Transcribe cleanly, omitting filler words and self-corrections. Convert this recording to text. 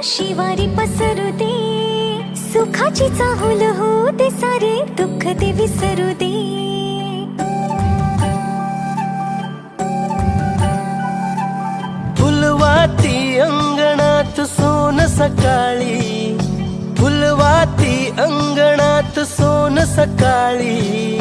शिवारी पसरू दे, सुखाची चाहुल हो दे, सारे दुःख ते विसरू दे. फुलवाती अंगणात सोन सकाळी, फुलवाती अंगणात सोन सकाळी.